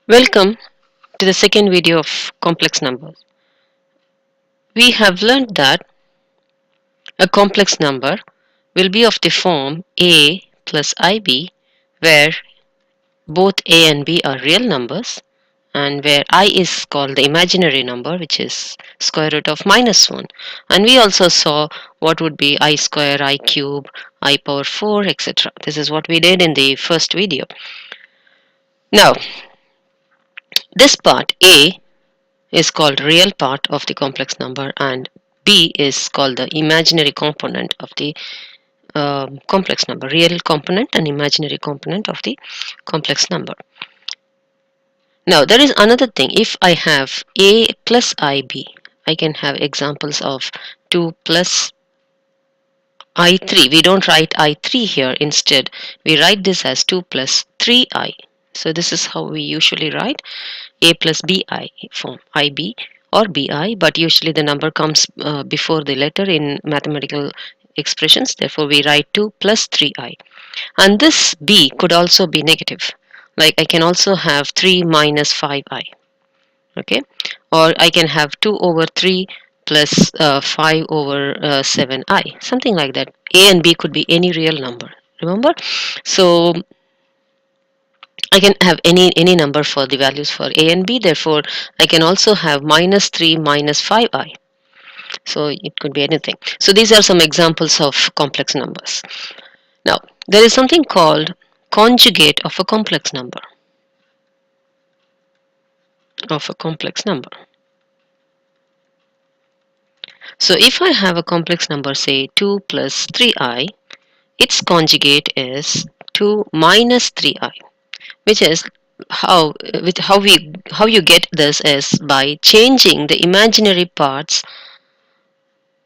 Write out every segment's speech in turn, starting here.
Welcome to the second video of complex numbers. We have learned that a complex number will be of the form a plus ib, where both a and b are real numbers, and where I is called the imaginary number, which is square root of minus 1. And we also saw what would be I square, I cube, I power 4, etc. This is what we did in the first video. Now, this part a is called real part of the complex number, and b is called the imaginary component of the complex number, real component and imaginary component of the complex number. Now there is another thing. If I have a plus ib, I can have examples of 2 plus I3. We don't write I3 here. Instead, we write this as 2 plus 3I. So this is how we usually write A plus BI form, IB or BI, but usually the number comes before the letter in mathematical expressions. Therefore, we write 2 plus 3I. And this B could also be negative. Like I can also have 3 minus 5I. Okay, or I can have 2 over 3 plus 5 over 7I, something like that. A and B could be any real number, remember? So I can have any number for the values for A and B. Therefore I can also have minus 3 minus 5I, so it could be anything. So these are some examples of complex numbers. Now there is something called conjugate of a complex number. So if I have a complex number, say 2 plus 3I, its conjugate is 2 minus 3I, which is how you get this is by changing the imaginary parts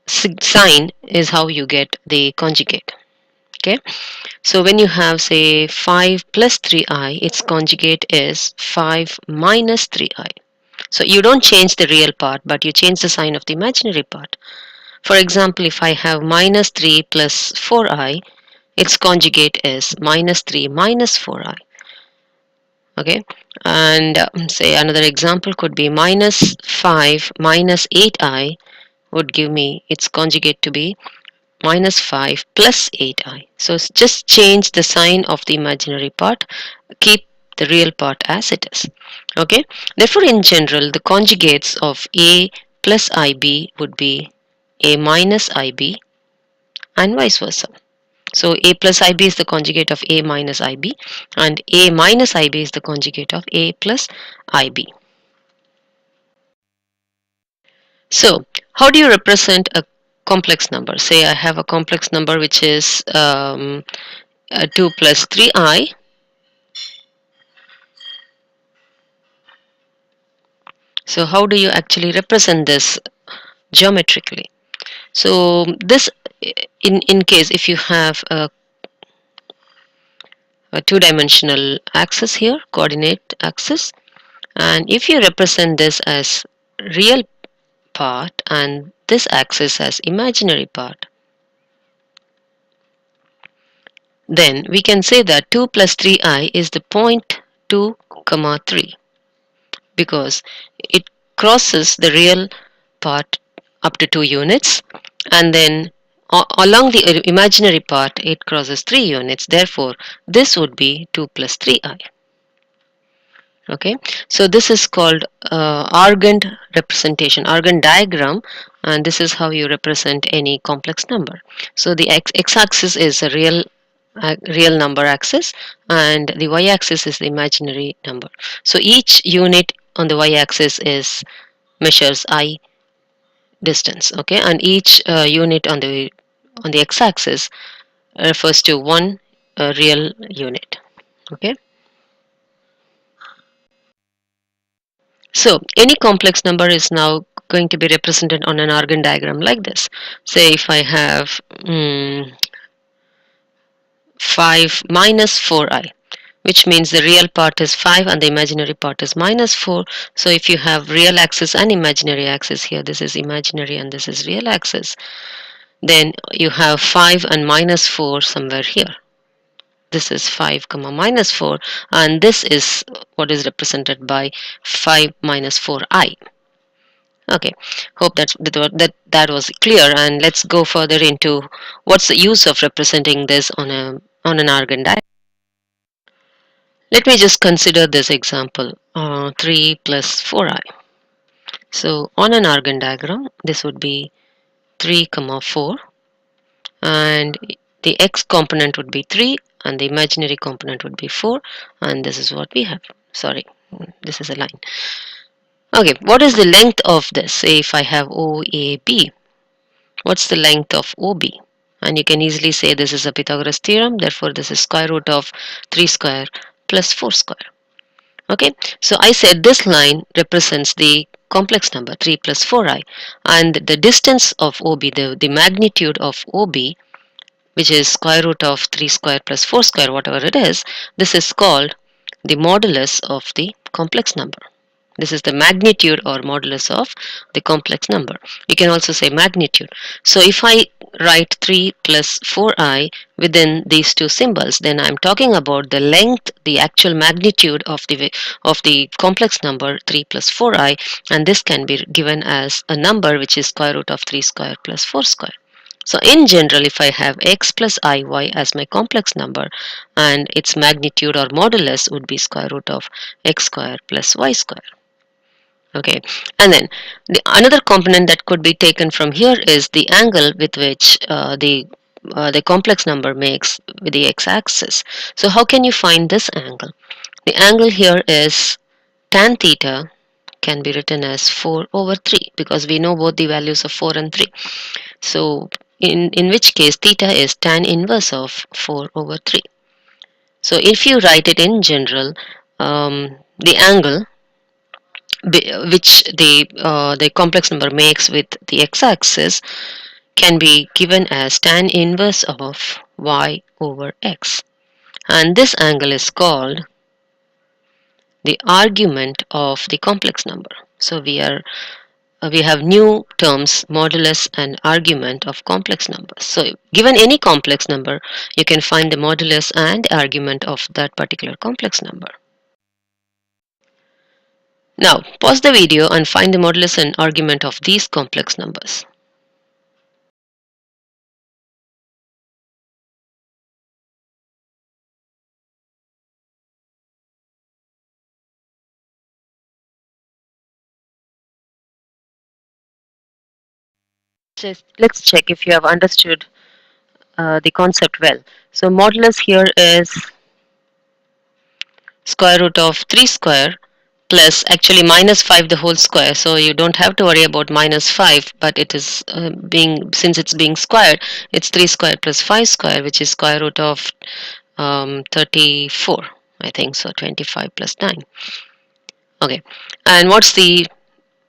sign is how you get the conjugate. Okay, so when you have say 5 plus 3I, its conjugate is 5 minus 3I. So you don't change the real part, but you change the sign of the imaginary part. For example, if I have minus 3 plus 4I, its conjugate is minus 3 minus 4I. Okay, and say another example could be minus 5 minus 8I would give me its conjugate to be minus 5 plus 8I. So just change the sign of the imaginary part, keep the real part as it is. Okay, therefore in general the conjugates of A plus IB would be A minus IB and vice versa. So A plus IB is the conjugate of A minus IB, and A minus IB is the conjugate of A plus IB. So how do you represent a complex number? Say I have a complex number which is 2 plus 3I. So how do you actually represent this geometrically? So this, in case if you have a two-dimensional axis here, coordinate axis, and if you represent this as real part and this axis as imaginary part, then we can say that 2 plus 3I is the point 2 comma 3, because it crosses the real part up to 2 units, and then along the imaginary part it crosses 3 units. Therefore this would be 2 plus 3I. Okay, so this is called Argand representation, Argand diagram, and this is how you represent any complex number. So the x-axis is a real number axis, and the y-axis is the imaginary number. So each unit on the y-axis is measures I distance. Okay, and each unit on the x-axis refers to one real unit. Okay. So any complex number is now going to be represented on an Argand diagram like this. Say if I have 5 minus 4I, which means the real part is 5 and the imaginary part is minus 4. So if you have real axis and imaginary axis here, this is imaginary and this is real axis, then you have 5 and minus 4 somewhere here. this is 5 comma minus 4, and this is what is represented by 5 minus 4i. Okay, hope that was clear, and let's go further into what's the use of representing this on an argon diagram. Let me just consider this example, 3 plus 4i. So on an argon diagram, this would be 3 comma 4, and the x component would be 3 and the imaginary component would be 4, and this is what we have. Sorry, this is a line. Okay, what is the length of this? Say if I have OAB, what's the length of OB? And you can easily say this is a Pythagoras theorem, therefore this is square root of 3 square plus 4 square. Okay, so I said this line represents the complex number 3 plus 4i, and the distance of OB, the magnitude of OB, which is square root of 3 square plus 4 square, whatever it is, this is called the modulus of the complex number. This is the magnitude or modulus of the complex number. You can also say magnitude. So if I write 3 plus 4i within these two symbols, then I'm talking about the length, the actual magnitude of the complex number 3 plus 4i, and this can be given as a number which is square root of 3 square plus 4 square. So in general, if I have x plus iy as my complex number, and its magnitude or modulus would be square root of x square plus y square. Okay, and then another component that could be taken from here is the angle with which the complex number makes with the x-axis. So how can you find this angle? The angle here is tan theta, can be written as 4 over 3 because we know both the values of 4 and 3. So in which case theta is tan inverse of 4 over 3. So if you write it in general, the angle which the complex number makes with the x-axis can be given as tan inverse of y over x, and this angle is called the argument of the complex number. So we have new terms, modulus and argument of complex numbers. So given any complex number, you can find the modulus and argument of that particular complex number. Now pause the video and find the modulus and argument of these complex numbers. Let's check if you have understood the concept well. So modulus here is square root of 3 square plus actually minus 5 the whole square. So you don't have to worry about minus 5, but it is since it's being squared, it's 3 square plus 5 square, which is square root of 34, I think so, 25 plus 9. Okay, and what's the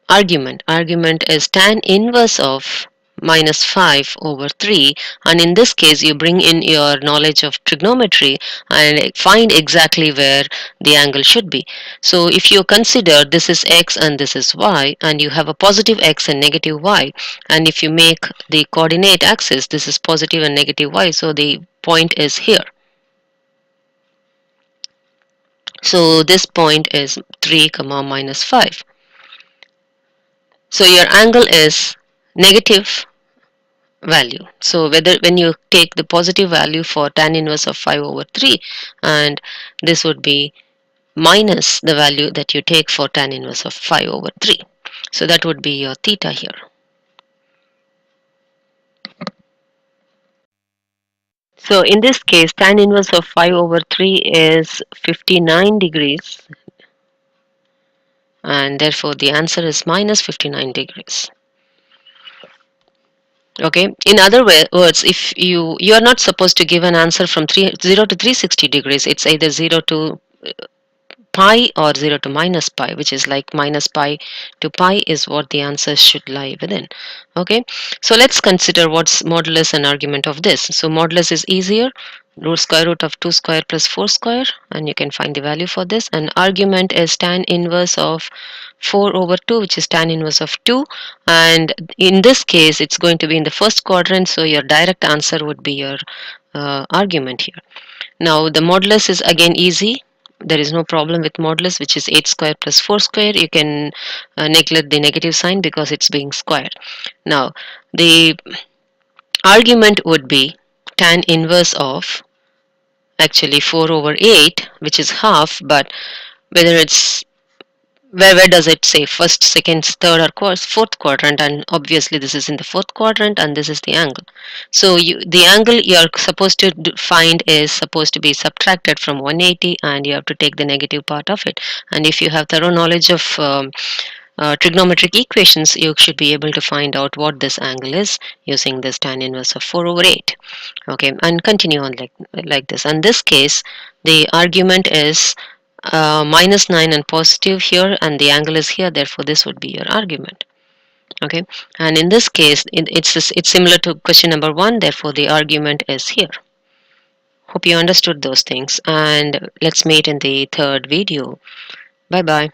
argument? Argument is tan inverse of minus 5 over 3, and in this case you bring in your knowledge of trigonometry and find exactly where the angle should be. So if you consider this is x and this is y, and you have a positive x and negative y, and if you make the coordinate axis, this is positive and negative y, so the point is here. So this point is 3 comma minus 5. So your angle is negative value. So whether when you take the positive value for tan inverse of 5 over 3, and this would be minus the value that you take for tan inverse of 5 over 3. So that would be your theta here. So in this case, tan inverse of 5 over 3 is 59 degrees, and therefore the answer is minus 59 degrees. Okay, in other words, if you are not supposed to give an answer from 0 to 360 degrees, it's either 0 to pi or 0 to minus pi, which is like minus pi to pi is what the answer should lie within. Okay, so let's consider what's modulus and argument of this. So modulus is easier, square root of 2 square plus 4 square, and you can find the value for this, and argument is tan inverse of 4 over 2, which is tan inverse of 2, and in this case it's going to be in the first quadrant, so your direct answer would be your argument here. Now the modulus is again easy. There is no problem with modulus, which is 8 square plus 4 square. You can neglect the negative sign because it's being squared. Now the argument would be tan inverse of actually 4 over 8, which is half, but whether it's where does it say first, second, third, or fourth quadrant? And obviously this is in the fourth quadrant, and this is the angle. So the angle you're supposed to find is supposed to be subtracted from 180, and you have to take the negative part of it. And if you have thorough knowledge of trigonometric equations, you should be able to find out what this angle is using this tan inverse of 4 over 8. Okay, and continue on like this. In this case, the argument is minus 9 and positive here, and the angle is here, therefore this would be your argument. Okay, and in this case it's similar to question number 1, therefore the argument is here. Hope you understood those things, and let's meet in the third video. Bye bye.